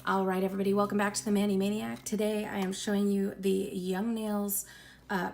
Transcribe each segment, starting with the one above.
All right, everybody, welcome back to the Maniac. Today I am showing you the Young Nails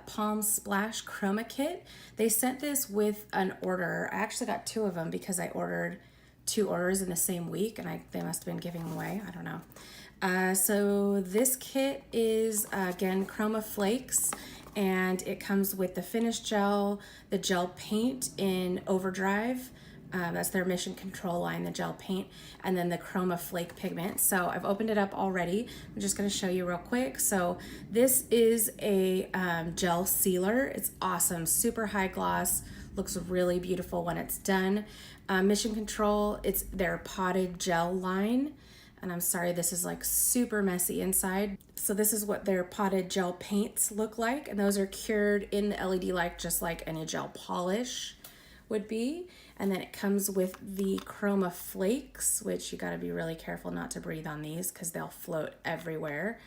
Palm Splash Chroma Kit. They sent this with an order. I actually got two of them because I ordered two orders in the same week, and they must have been giving them away. I don't know. So this kit is, again, Chroma Flakes, and it comes with the finish gel, the gel paint in Overdrive. That's their Mission Control line, the gel paint, and then the Chroma Flake pigment. So I've opened it up already. I'm just going to show you real quick. So this is a gel sealer. It's awesome, super high gloss, looks really beautiful when it's done. Mission Control, it's their potted gel line. And I'm sorry, this is like super messy inside. So this is what their potted gel paints look like. And those are cured in the LED light, just like any gel polish would be. And then it comes with the Chroma Flakes, which you got to be really careful not to breathe on these because they'll float everywhere.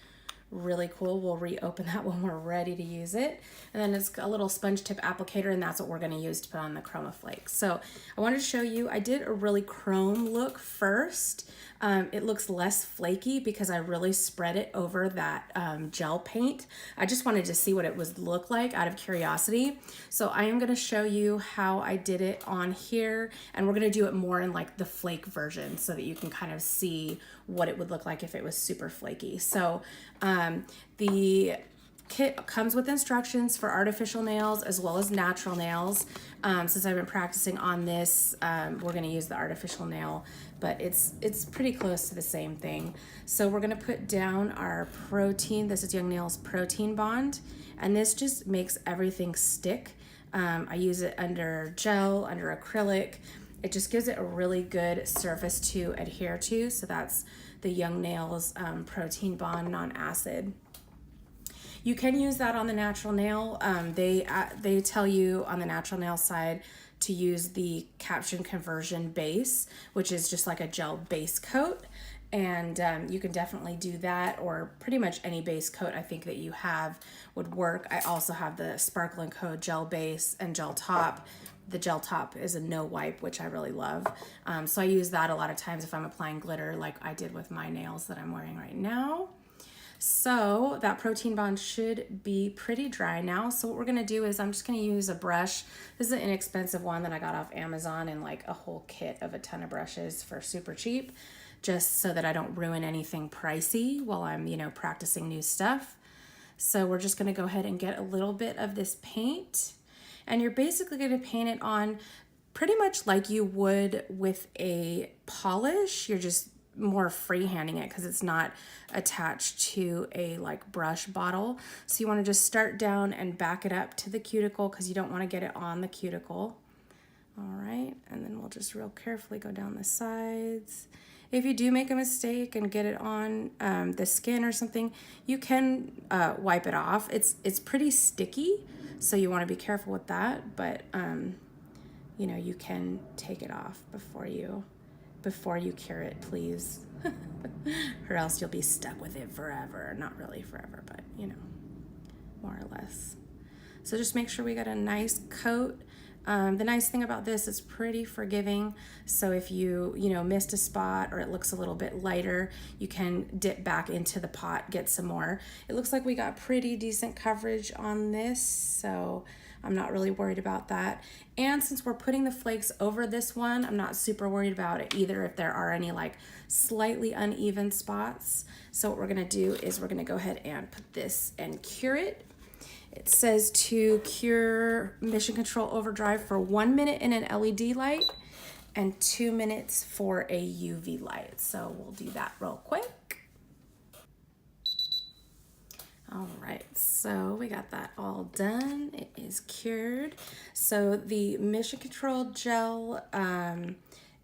Really cool. We'll reopen that when we're ready to use it. And then it's a little sponge tip applicator, and that's what we're going to use to put on the Chroma Flakes. So I wanted to show you, I did a really chrome look first. It looks less flaky because I really spread it over that gel paint. I just wanted to see what it would look like out of curiosity. So I am going to show you how I did it on here, and we're going to do it more in like the flake version so that you can kind of see what it would look like if it was super flaky. So the kit comes with instructions for artificial nails as well as natural nails. Since I've been practicing on this, we're going to use the artificial nail, but it's pretty close to the same thing. So we're going to put down our protein. This is Young Nails Protein Bond, and this just makes everything stick. I use it under gel, under acrylic. It just gives it a really good surface to adhere to. So that's the Young Nails Protein Bond Non-Acid. You can use that on the natural nail. They tell you on the natural nail side to use the Caption Conversion Base, which is just like a gel base coat. And you can definitely do that, or pretty much any base coat I think that you have would work. I also have the Sparkle & Co. Gel Base and Gel Top. The gel top is a no wipe, which I really love. So I use that a lot of times if I'm applying glitter like I did with my nails that I'm wearing right now. So that protein bond should be pretty dry now. So what we're gonna do is I'm just gonna use a brush. This is an inexpensive one that I got off Amazon in like a whole kit of a ton of brushes for super cheap, just so that I don't ruin anything pricey while I'm, practicing new stuff. So we're just gonna go ahead and get a little bit of this paint. And you're basically going to paint it on pretty much like you would with a polish. You're just more freehanding it because it's not attached to a like brush bottle. So you want to just start down and back it up to the cuticle because you don't want to get it on the cuticle. All right, and then we'll just real carefully go down the sides. If you do make a mistake and get it on the skin or something, you can wipe it off. It's pretty sticky, so you want to be careful with that. But you can take it off before you cure it, please, or else you'll be stuck with it forever. Not really forever, but more or less. So just make sure we got a nice coat. The nice thing about this is pretty forgiving. So if you missed a spot or it looks a little bit lighter, you can dip back into the pot, get some more. It looks like we got pretty decent coverage on this, so I'm not really worried about that. And since we're putting the flakes over this one, I'm not super worried about it either if there are any like slightly uneven spots. So what we're gonna do is we're gonna go ahead and put this and cure it. It says to cure Mission Control Overdrive for 1 minute in an LED light and 2 minutes for a UV light. So we'll do that real quick. All right, so we got that all done. It is cured. So the Mission Control gel,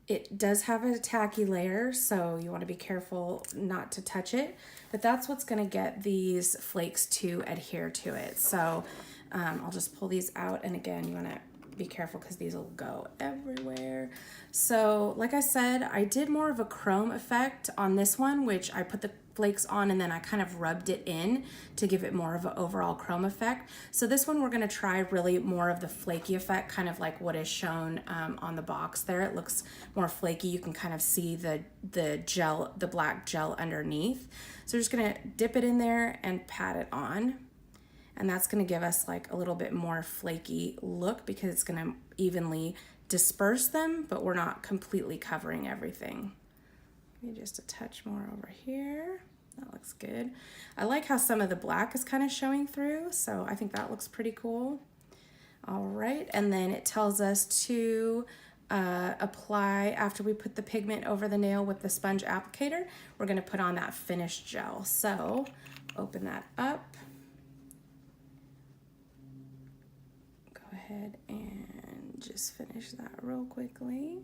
it does have a tacky layer, so you want to be careful not to touch it, but that's what's going to get these flakes to adhere to it. So I'll just pull these out, and again, you want to be careful because these will go everywhere. So like I said, I did more of a chrome effect on this one, which I put the flakes on and then I kind of rubbed it in to give it more of an overall chrome effect. So this one we're going to try really more of the flaky effect, kind of like what is shown on the box there. It looks more flaky. You can kind of see the gel, the black gel underneath. So we're just going to dip it in there and pat it on. And that's going to give us like a little bit more flaky look because it's going to evenly disperse them, but we're not completely covering everything. Maybe just a touch more over here. That looks good. I like how some of the black is kind of showing through, so I think that looks pretty cool. All right, and then it tells us to apply, after we put the pigment over the nail with the sponge applicator, we're going to put on that finished gel. So open that up. Go ahead and just finish that real quickly.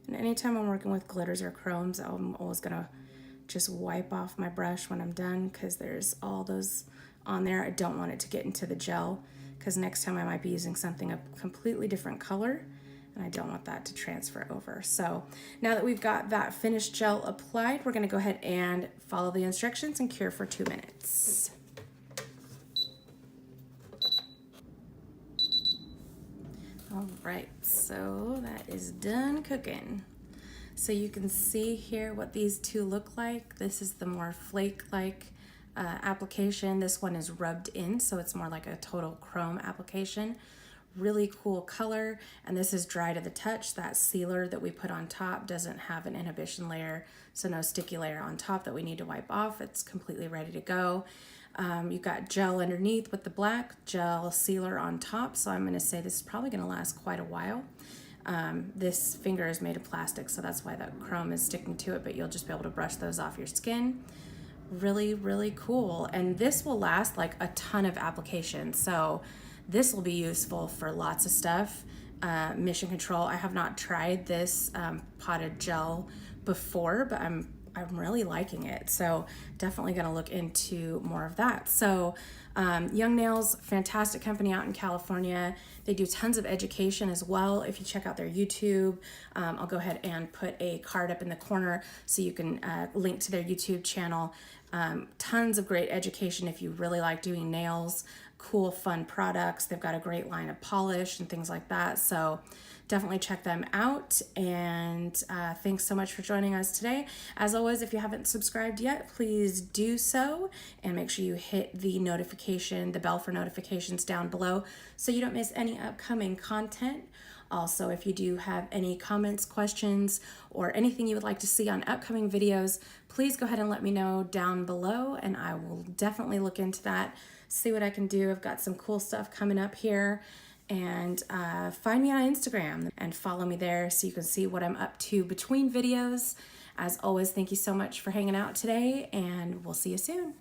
And anytime I'm working with glitters or chromes, I'm always gonna just wipe off my brush when I'm done because there's all those on there. I don't want it to get into the gel because next time I might be using something a completely different color and I don't want that to transfer over. So now that we've got that finished gel applied, we're gonna go ahead and follow the instructions and cure for 2 minutes. All right, so that is done cooking. So you can see here what these two look like. This is the more flake-like application. This one is rubbed in, so it's more like a total chrome application. Really cool color, and this is dry to the touch. That sealer that we put on top doesn't have an inhibition layer, so no sticky layer on top that we need to wipe off. It's completely ready to go. You've got gel underneath with the black, gel sealer on top, so I'm going to say this is probably going to last quite a while. This finger is made of plastic, so that's why that chrome is sticking to it, but you'll just be able to brush those off your skin. Really, really cool. And this will last like a ton of applications, so this will be useful for lots of stuff. Mission control, I have not tried this potted gel before, but I'm really liking it, so definitely going to look into more of that. So Young Nails, fantastic company out in California. They do tons of education as well. If you check out their YouTube, I'll go ahead and put a card up in the corner so you can link to their YouTube channel. Tons of great education if you really like doing nails, cool, fun products. They've got a great line of polish and things like that. So definitely check them out. And thanks so much for joining us today. As always, if you haven't subscribed yet, please do so. And make sure you hit the notification, the bell for notifications down below so you don't miss any upcoming content. Also, if you do have any comments, questions, or anything you would like to see on upcoming videos, please go ahead and let me know down below and I will definitely look into that, see what I can do. I've got some cool stuff coming up here. And find me on Instagram and follow me there so you can see what I'm up to between videos. As always, thank you so much for hanging out today, and we'll see you soon.